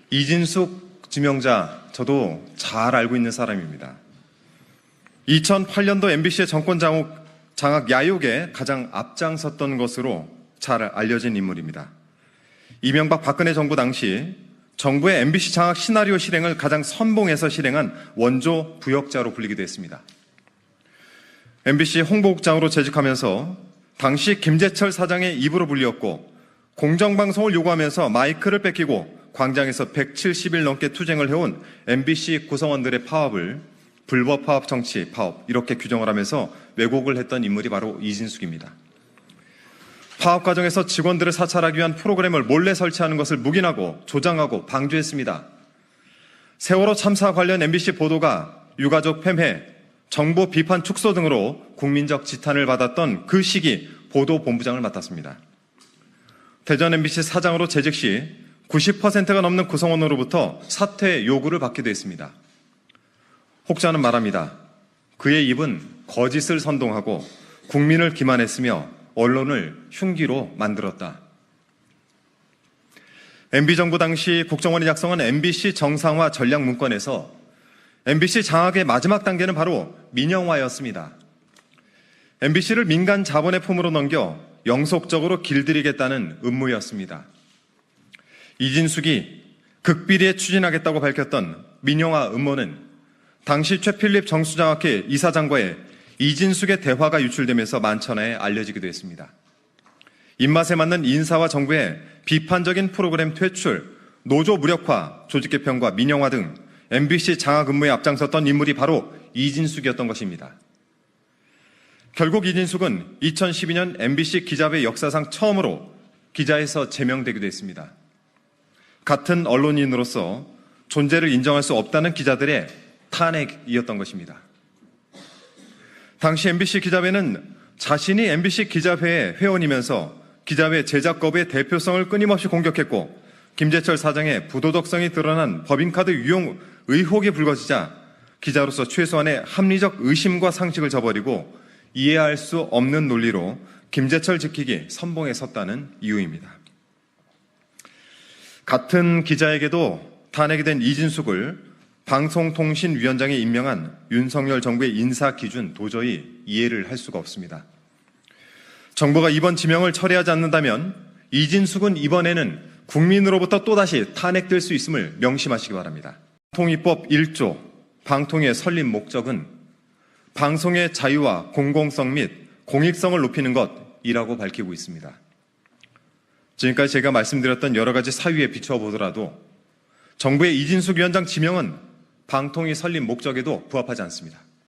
이진숙 지명자 저도 잘 알고 있는 사람입니다. 2008년도 MBC의 정권 장악 야욕에 가장 앞장섰던 것으로 잘 알려진 인물입니다. 이명박 박근혜 정부 당시 정부의 MBC 장악 시나리오 실행을 가장 선봉해서 실행한 원조 부역자로 불리기도 했습니다. MBC 홍보국장으로 재직하면서 당시 김재철 사장의 입으로 불렸고 공정방송을 요구하면서 마이크를 뺏기고 광장에서 170일 넘게 투쟁을 해온 MBC 구성원들의 파업을 불법 파업 정치 파업 이렇게 규정을 하면서 왜곡을 했던 인물이 바로 이진숙입니다. 파업 과정에서 직원들을 사찰하기 위한 프로그램을 몰래 설치하는 것을 묵인하고 조장하고 방조했습니다. 세월호 참사 관련 MBC 보도가 유가족 폐쇄, 정보 비판 축소 등으로 국민적 지탄을 받았던 그 시기 보도본부장을 맡았습니다. 대전 MBC 사장으로 재직 시 90%가 넘는 구성원으로부터 사퇴 요구를 받기도 했습니다. 혹자는 말합니다. 그의 입은 거짓을 선동하고 국민을 기만했으며 언론을 흉기로 만들었다. MB정부 당시 국정원이 작성한 MBC 정상화 전략 문건에서 MBC 장악의 마지막 단계는 바로 민영화였습니다. MBC를 민간 자본의 품으로 넘겨 영속적으로 길들이겠다는 음모였습니다. 이진숙이 극비리에 추진하겠다고 밝혔던 민영화 음모는 당시 최필립 정수장학회 이사장과의 이진숙의 대화가 유출되면서 만천하에 알려지기도 했습니다. 입맛에 맞는 인사와 정부의 비판적인 프로그램 퇴출, 노조 무력화, 조직 개편과 민영화 등 MBC 장악 음모에 앞장섰던 인물이 바로 이진숙이었던 것입니다. 결국 이진숙은 2012년 MBC 기자회 역사상 처음으로 기자에서 제명되기도 했습니다. 같은 언론인으로서 존재를 인정할 수 없다는 기자들의 탄핵이었던 것입니다. 당시 MBC 기자회는 자신이 MBC 기자회의 회원이면서 기자회 제작 거부의 대표성을 끊임없이 공격했고 김재철 사장의 부도덕성이 드러난 법인카드 유용 의혹이 불거지자 기자로서 최소한의 합리적 의심과 상식을 저버리고 이해할 수 없는 논리로 김재철 지키기 선봉에 섰다는 이유입니다. 같은 기자에게도 탄핵이 된 이진숙을 방송통신위원장에 임명한 윤석열 정부의 인사 기준 도저히 이해를 할 수가 없습니다. 정부가 이번 지명을 처리하지 않는다면 이진숙은 이번에는 국민으로부터 또다시 탄핵될 수 있음을 명심하시기 바랍니다. 방통위법 1조 방통위의 설립 목적은 방송의 자유와 공공성 및 공익성을 높이는 것이라고 밝히고 있습니다. 지금까지 제가 말씀드렸던 여러 가지 사유에 비춰보더라도 정부의 이진숙 위원장 지명은 방통위 설립 목적에도 부합하지 않습니다.